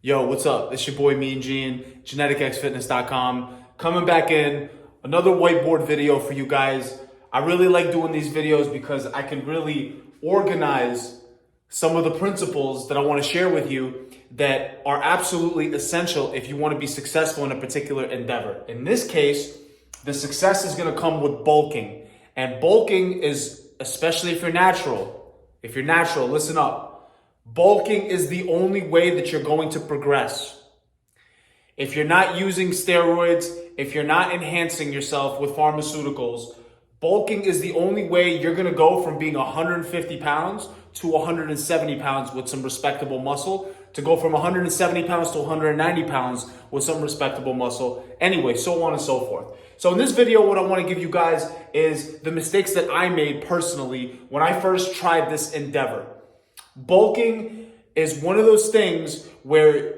Yo, what's up? It's your boy Mean Gene, GeneticXFitness.com. Coming back in, another whiteboard video for you guys. I really like doing these videos because I can really organize some of the principles that I want to share with you that are absolutely essential if you want to be successful in a particular endeavor. In this case, the success is going to come with bulking. And bulking is, especially if you're natural, listen up. Bulking is the only way that you're going to progress. If you're not using steroids, if you're not enhancing yourself with pharmaceuticals, bulking is the only way you're going to go from being 150 pounds to 170 pounds with some respectable muscle, to go from 170 pounds to 190 pounds with some respectable muscle. Anyway, so on and so forth. So in this video, what I want to give you guys is the mistakes that I made personally when I first tried this endeavor. Bulking is one of those things where,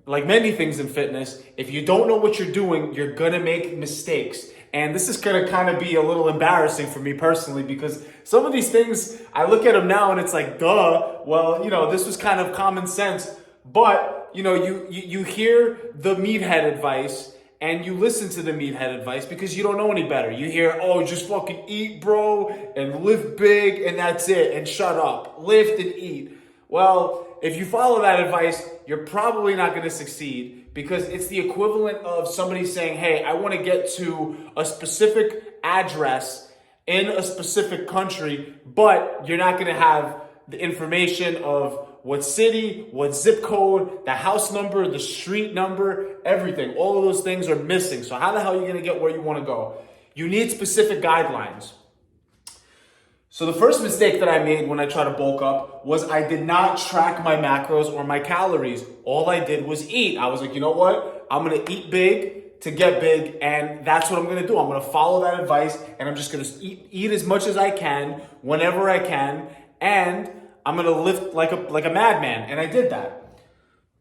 like many things in fitness, if you don't know what you're doing, you're gonna make mistakes. And this is gonna kind of be a little embarrassing for me personally, because some of these things, I look at them now and it's like, duh, well, this was kind of common sense. But, you hear the meathead advice and you listen to the meathead advice because you don't know any better. You hear, oh, just fucking eat, bro, and lift big, and that's it, and shut up. Lift and eat. Well, if you follow that advice, you're probably not going to succeed, because it's the equivalent of somebody saying, hey, I want to get to a specific address in a specific country, but you're not going to have the information of what city, what zip code, the house number, the street number, everything. All of those things are missing. So how the hell are you going to get where you want to go? You need specific guidelines. So the first mistake that I made when I tried to bulk up was I did not track my macros or my calories. All I did was eat. I was like, you know what? I'm going to eat big to get big, and that's what I'm going to do. I'm going to follow that advice, and I'm just going to eat as much as I can, whenever I can, and I'm going to lift like a madman. And I did that.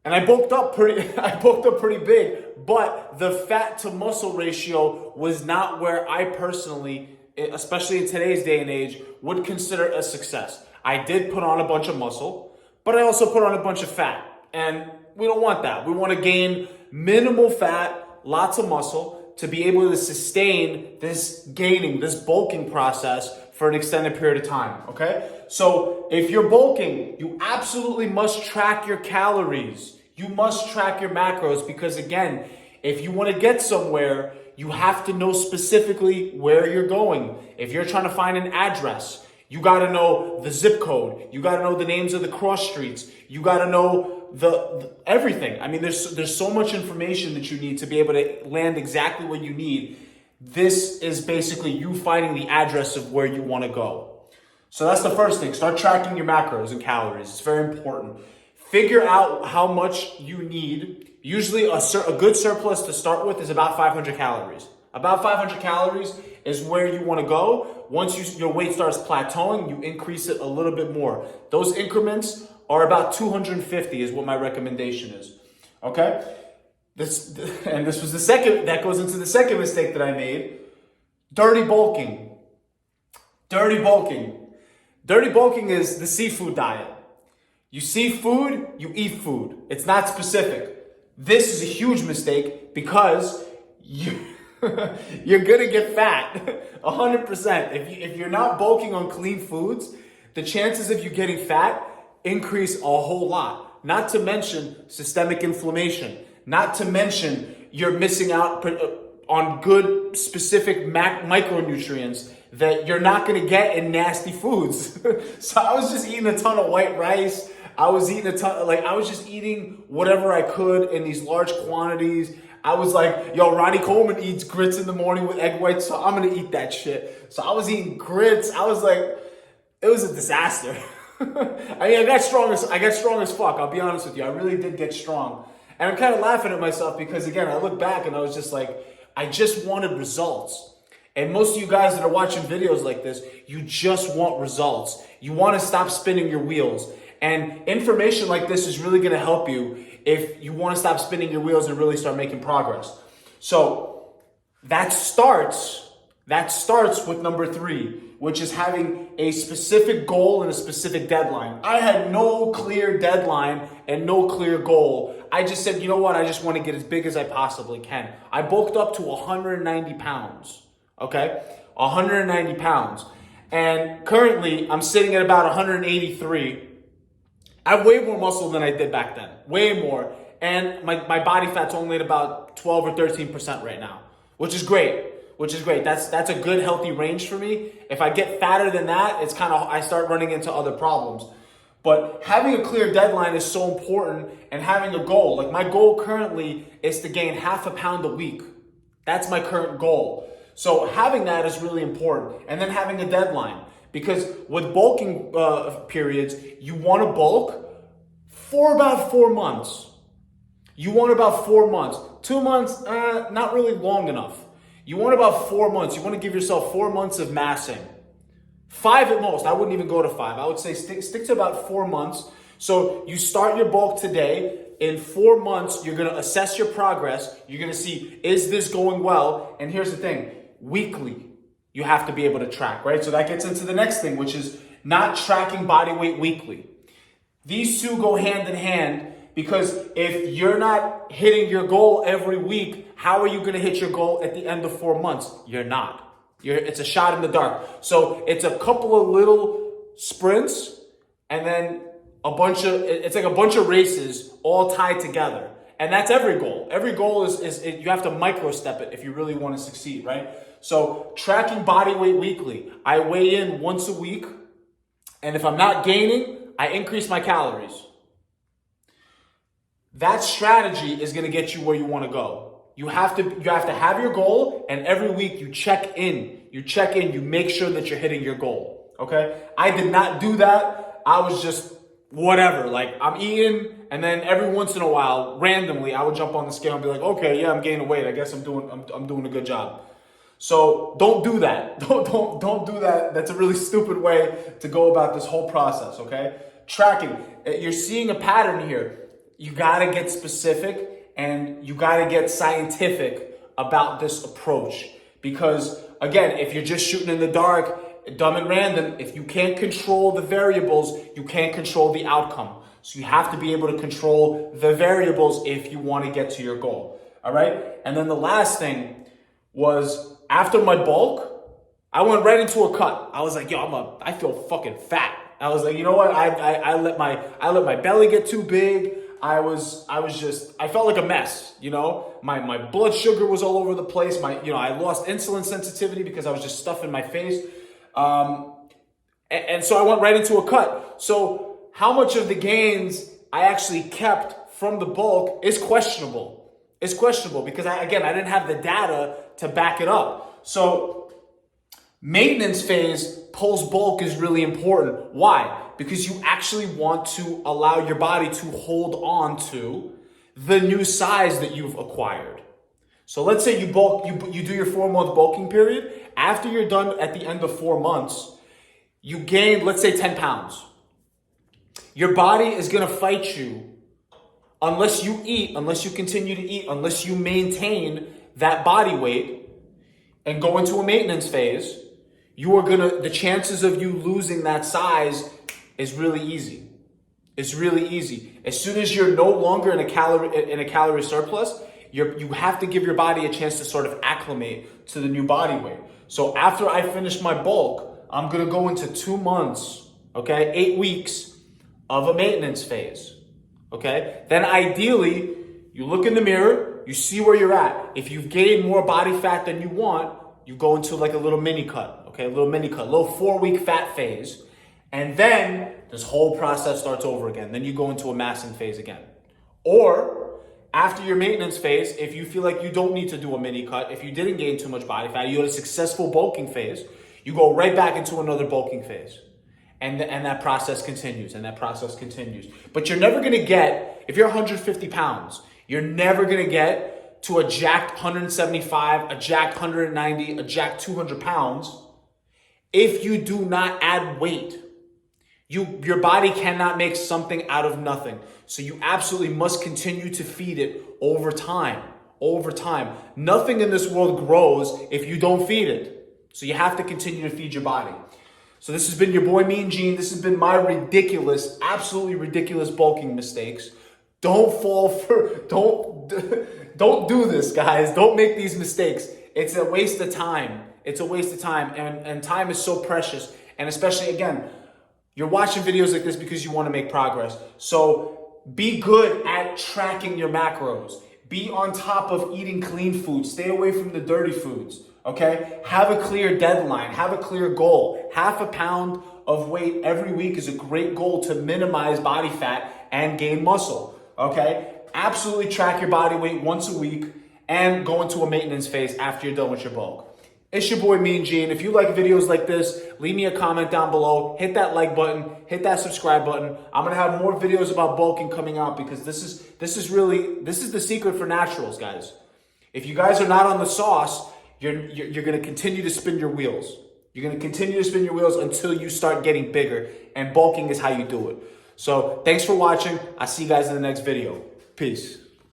And I bulked up pretty big, but the fat to muscle ratio was not where I personally, especially in today's day and age, would consider a success. I did put on a bunch of muscle, but I also put on a bunch of fat. And we don't want that. We want to gain minimal fat, lots of muscle, to be able to sustain this bulking process for an extended period of time, okay? So if you're bulking, you absolutely must track your calories. You must track your macros, because again, if you want to get somewhere, you have to know specifically where you're going. If you're trying to find an address, you got to know the zip code. You got to know the names of the cross streets. You got to know the everything. I mean, there's so much information that you need to be able to land exactly what you need. This is basically you finding the address of where you want to go. So that's the first thing. Start tracking your macros and calories. It's very important. Figure out how much you need. Usually a good surplus to start with is about 500 calories. About 500 calories is where you want to go. Once your weight starts plateauing, you increase it a little bit more. Those increments are about 250 is what my recommendation is. Okay? This was the second, that goes into the second mistake that I made. Dirty bulking. Dirty bulking is the seafood diet. You see food, you eat food. It's not specific. This is a huge mistake because you're gonna get fat, 100%. If you're not bulking on clean foods, the chances of you getting fat increase a whole lot. Not to mention systemic inflammation. Not to mention you're missing out on good specific micronutrients that you're not going to get in nasty foods. So I was just eating a ton of white rice. I was just eating whatever I could in these large quantities. I was like, yo, Ronnie Coleman eats grits in the morning with egg whites, so I'm going to eat that shit. So I was eating grits. I was like, it was a disaster. I mean, I got strong as fuck. I'll be honest with you. I really did get strong. And I'm kind of laughing at myself because, again, I look back and I was just like, I just wanted results. And most of you guys that are watching videos like this, you just want results. You want to stop spinning your wheels. And information like this is really going to help you if you want to stop spinning your wheels and really start making progress. So that starts with number 3. which is having a specific goal and a specific deadline. I had no clear deadline and no clear goal. I just said, you know what? I just want to get as big as I possibly can. I bulked up to 190 pounds, okay? 190 pounds. And currently, I'm sitting at about 183. I have way more muscle than I did back then, way more. And my body fat's only at about 12 or 13% right now, which is great. That's a good, healthy range for me. If I get fatter than that, it's kind of, I start running into other problems. But having a clear deadline is so important, and having a goal. Like, my goal currently is to gain half a pound a week. That's my current goal. So having that is really important. And then having a deadline. Because with bulking periods, you want to bulk for about 4 months. You want about 4 months. 2 months, not really long enough. You want about 4 months. You want to give yourself 4 months of massing. 5 at most. I wouldn't even go to 5. I would say stick to about 4 months. So you start your bulk today. In 4 months, you're going to assess your progress. You're going to see, is this going well? And here's the thing. Weekly, you have to be able to track, right? So that gets into the next thing, which is not tracking body weight weekly. These two go hand in hand, because if you're not hitting your goal every week, how are you going to hit your goal at the end of 4 months? You're not. It's a shot in the dark. So it's a couple of little sprints, and then it's like a bunch of races all tied together. And that's every goal. Every goal is you have to micro step it if you really want to succeed, right? So tracking body weight weekly. I weigh in once a week, and if I'm not gaining, I increase my calories. That strategy is going to get you where you want to go. You have to have your goal, and every week you check in. You make sure that you're hitting your goal. Okay? I did not do that. I was just whatever. Like, I'm eating, and then every once in a while, randomly, I would jump on the scale and be like, okay, yeah, I'm gaining weight. I guess I'm doing a good job. So don't do that. Don't do that. That's a really stupid way to go about this whole process. Okay? Tracking. You're seeing a pattern here. You got to get specific, and you got to get scientific about this approach. Because, again, if you're just shooting in the dark, dumb and random, if you can't control the variables, you can't control the outcome. So you have to be able to control the variables if you want to get to your goal. All right? And then the last thing was, after my bulk, I went right into a cut. I was like, yo, I feel fucking fat. I was like, you know what? I let my belly get too big. I felt like a mess, you know? My blood sugar was all over the place. I lost insulin sensitivity because I was just stuffing my face. And so I went right into a cut. So how much of the gains I actually kept from the bulk is questionable. It's questionable because I didn't have the data to back it up. So maintenance phase post bulk is really important. Why? Because you actually want to allow your body to hold on to the new size that you've acquired. So let's say you do your 4 month bulking period. After you're done at the end of 4 months, you gain, let's say, 10 pounds. Your body is going to fight you unless you eat, unless you continue to eat, unless you maintain that body weight and go into a maintenance phase. The chances of you losing that size is really easy. It's really easy. As soon as you're no longer in a calorie surplus, you have to give your body a chance to sort of acclimate to the new body weight. So after I finish my bulk, I'm gonna go into 2 months, okay, 8 weeks of a maintenance phase, okay? Then ideally, you look in the mirror, you see where you're at. If you've gained more body fat than you want, you go into like a little mini cut, okay? A little 4-week fat phase. And then this whole process starts over again. Then you go into a massing phase again. Or after your maintenance phase, if you feel like you don't need to do a mini cut, if you didn't gain too much body fat, you had a successful bulking phase, you go right back into another bulking phase. And that process continues, But you're never gonna get, if you're 150 pounds, you're never gonna get to a jacked 175, a jacked 190, a jacked 200 pounds if you do not add weight. Your body cannot make something out of nothing. So you absolutely must continue to feed it over time. Nothing in this world grows if you don't feed it. So you have to continue to feed your body. So this has been your boy Mean Gene. This has been my ridiculous, absolutely ridiculous bulking mistakes. Don't do this, guys. Don't make these mistakes. It's a waste of time. It's a waste of time, and time is so precious. And especially, again, you're watching videos like this because you want to make progress. So be good at tracking your macros. Be on top of eating clean food. Stay away from the dirty foods, okay? Have a clear deadline. Have a clear goal. 0.5 pound of weight every week is a great goal to minimize body fat and gain muscle, okay? Absolutely track your body weight once a week and go into a maintenance phase after you're done with your bulk. It's your boy Mean Gene. If you like videos like this, leave me a comment down below. Hit that like button. Hit that subscribe button. I'm gonna have more videos about bulking coming out because this is the secret for naturals, guys. If you guys are not on the sauce, you're gonna continue to spin your wheels. You're gonna continue to spin your wheels until you start getting bigger, and bulking is how you do it. So thanks for watching. I'll see you guys in the next video. Peace.